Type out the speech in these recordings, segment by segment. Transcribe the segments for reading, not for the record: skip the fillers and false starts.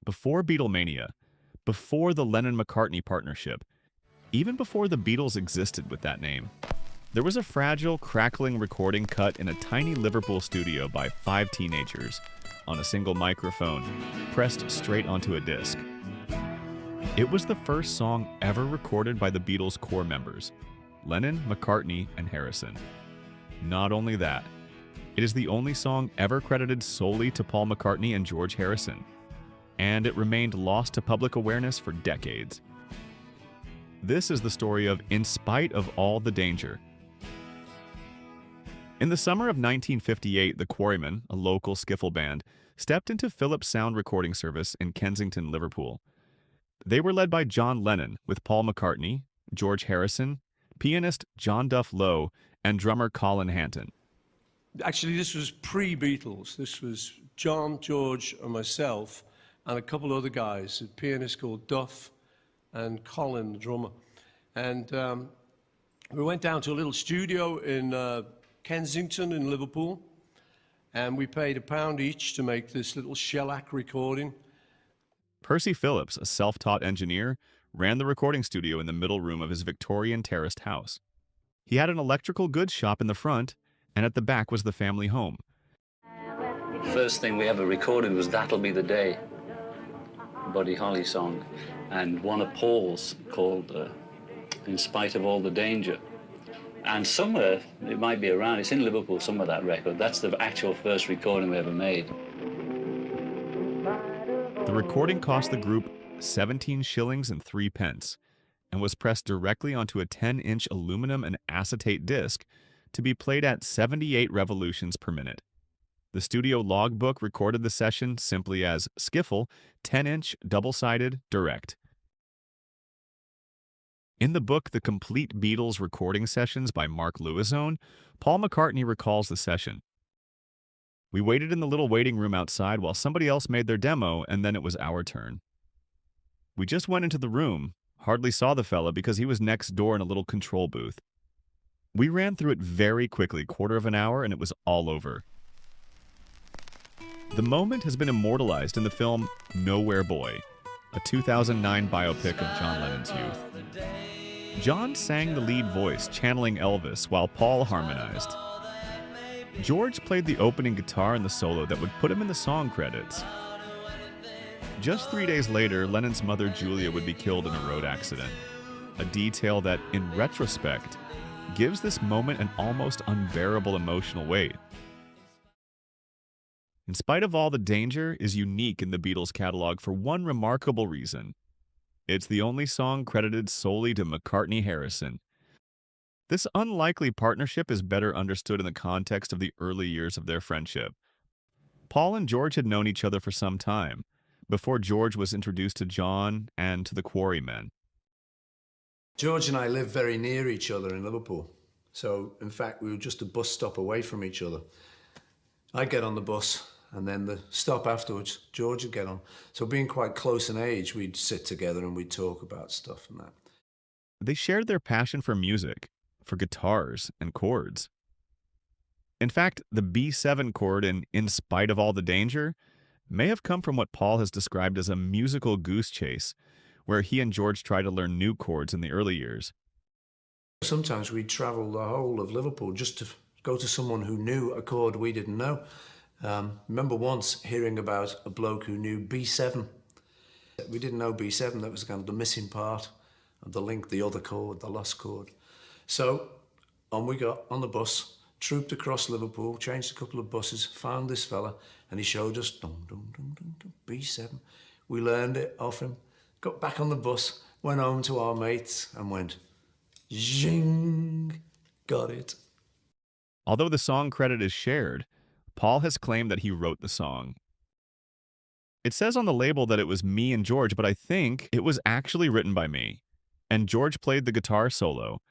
Before Beatlemania, before the Lennon-McCartney partnership, even before the Beatles existed with that name, there was a fragile, crackling recording cut in a tiny Liverpool studio by 5 teenagers on a single microphone, pressed straight onto a disc. It was the first song ever recorded by the Beatles' core members, Lennon, McCartney, and Harrison. Not only that, it is the only song ever credited solely to Paul McCartney and George Harrison, and it remained lost to public awareness for decades. This is the story of In Spite of All the Danger. In the summer of 1958, the Quarrymen, a local skiffle band, stepped into Philips Sound recording service in Kensington, Liverpool. They were led by John Lennon, with Paul McCartney, George Harrison, pianist John Duff Lowe, and drummer Colin Hanton. Actually, this was pre-Beatles. This was John, George, and myself, and a couple other guys, a pianist called Duff, and Colin, the drummer. And we went down to a little studio in Kensington in Liverpool, and we paid £1 each to make this little shellac recording. Percy Phillips, a self-taught engineer, ran the recording studio in the middle room of his Victorian terraced house. He had an electrical goods shop in the front, and at the back was the family home. First thing we ever recorded was That'll Be the Day, Buddy Holly song, and one of Paul's called In Spite of All the Danger. And somewhere, it might be around, it's in Liverpool, somewhere, that record. That's the actual first recording we ever made. The recording cost the group 17 shillings and 3 pence and was pressed directly onto a 10-inch aluminum and acetate disc to be played at 78 revolutions per minute. The studio logbook recorded the session simply as Skiffle, 10-inch, double-sided, direct. In the book The Complete Beatles Recording Sessions by Mark Lewisone, Paul McCartney recalls the session. We waited in the little waiting room outside while somebody else made their demo, and then it was our turn. We just went into the room, hardly saw the fella because he was next door in a little control booth. We ran through it very quickly, quarter of an hour, and it was all over. The moment has been immortalized in the film Nowhere Boy, a 2009 biopic of John Lennon's youth. John sang the lead voice, channeling Elvis, while Paul harmonized. George played the opening guitar in the solo that would put him in the song credits. Just 3 days later, Lennon's mother Julia would be killed in a road accident, a detail that, in retrospect, gives this moment an almost unbearable emotional weight. In Spite of All the Danger is unique in the Beatles' catalog for one remarkable reason. It's the only song credited solely to McCartney-Harrison. This unlikely partnership is better understood in the context of the early years of their friendship. Paul and George had known each other for some time, before George was introduced to John and to the Quarrymen. George and I lived very near each other in Liverpool. So, in fact, we were just a bus stop away from each other. I'd get on the bus, and then the stop afterwards, George would get on. So being quite close in age, we'd sit together and we'd talk about stuff and that. They shared their passion for music, for guitars and chords. In fact, the B7 chord in Spite of All the Danger may have come from what Paul has described as a musical goose chase, where he and George tried to learn new chords in the early years. Sometimes we'd travel the whole of Liverpool just to go to someone who knew a chord we didn't know. Remember once hearing about a bloke who knew B7. We didn't know B7, that was kind of the missing part of the link, the other chord, the lost chord. So on we got on the bus, trooped across Liverpool, changed a couple of buses, found this fella, and he showed us dum, dum, dum, dum, dum, B7. We learned it off him, got back on the bus, went home to our mates and went, zing, got it. Although the song credit is shared, Paul has claimed that he wrote the song. It says on the label that it was me and George, but I think it was actually written by me. And George played the guitar solo.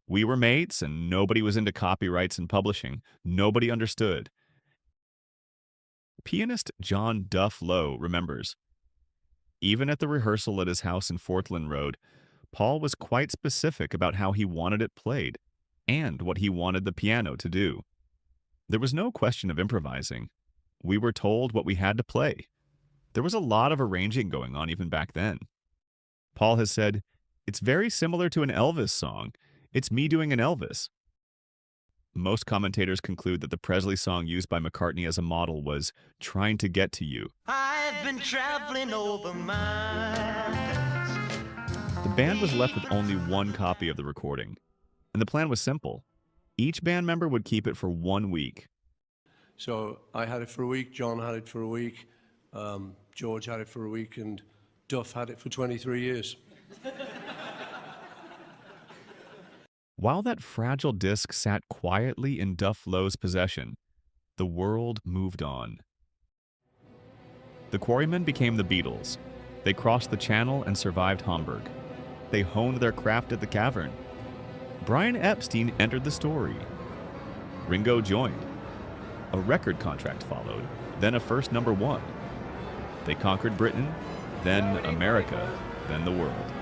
We were mates, and nobody was into copyrights and publishing. Nobody understood. Pianist John Duff Lowe remembers. Even at the rehearsal at his house in Fortland Road, Paul was quite specific about how he wanted it played and what he wanted the piano to do. There was no question of improvising. We were told what we had to play. There was a lot of arranging going on even back then. Paul has said, "It's very similar to an Elvis song. It's me doing an Elvis." Most commentators conclude that the Presley song used by McCartney as a model was "Trying to Get to You." I've been traveling over miles. The band was left with only one copy of the recording, and the plan was simple. Each band member would keep it for 1 week. So I had it for a week, John had it for a week, George had it for a week, and Duff had it for 23 years. While that fragile disc sat quietly in Duff Lowe's possession, the world moved on. The Quarrymen became the Beatles. They crossed the Channel and survived Hamburg. They honed their craft at the Cavern. Brian Epstein entered the story. Ringo joined. A record contract followed, then a first #1. They conquered Britain, then America, then the world.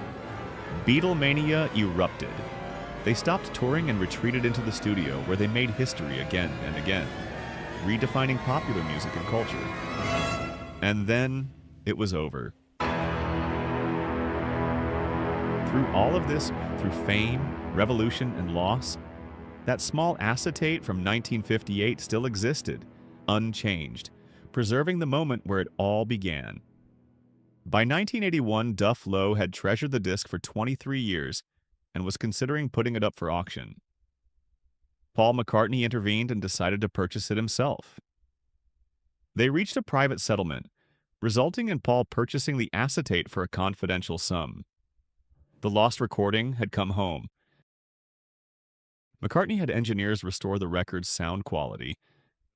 Beatlemania erupted. They stopped touring and retreated into the studio, where they made history again and again, redefining popular music and culture. And then it was over. Through all of this, through fame, revolution, and loss, that small acetate from 1958 still existed, unchanged, preserving the moment where it all began. By 1981, Duff Lowe had treasured the disc for 23 years and was considering putting it up for auction. Paul McCartney intervened and decided to purchase it himself. They reached a private settlement, resulting in Paul purchasing the acetate for a confidential sum. The lost recording had come home. McCartney had engineers restore the record's sound quality,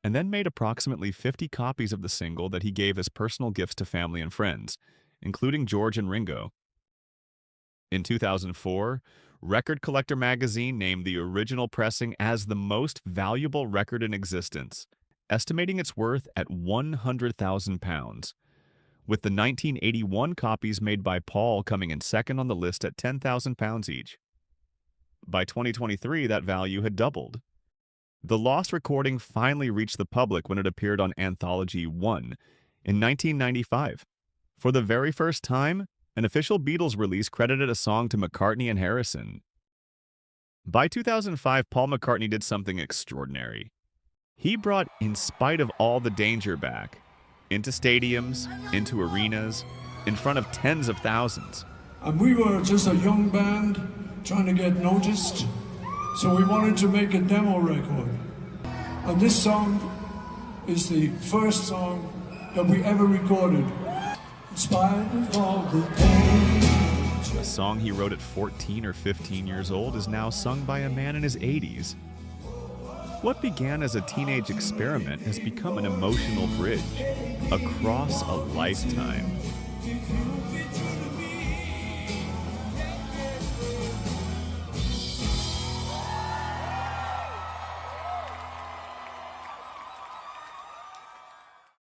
and then made approximately 50 copies of the single that he gave as personal gifts to family and friends, including George and Ringo. In 2004, Record Collector magazine named the original pressing as the most valuable record in existence, estimating its worth at £100,000, with the 1981 copies made by Paul coming in second on the list at £10,000 each. By 2023, that value had doubled. The lost recording finally reached the public when it appeared on Anthology 1 in 1995. For the very first time, an official Beatles release credited a song to McCartney and Harrison. By 2005, Paul McCartney did something extraordinary. He brought In Spite of All the Danger back, into stadiums, into arenas, in front of tens of thousands. And we were just a young band trying to get noticed, so we wanted to make a demo record. And this song is the first song that we ever recorded. In spite of all the pain. A song he wrote at 14 or 15 years old is now sung by a man in his 80s. What began as a teenage experiment has become an emotional bridge across a lifetime.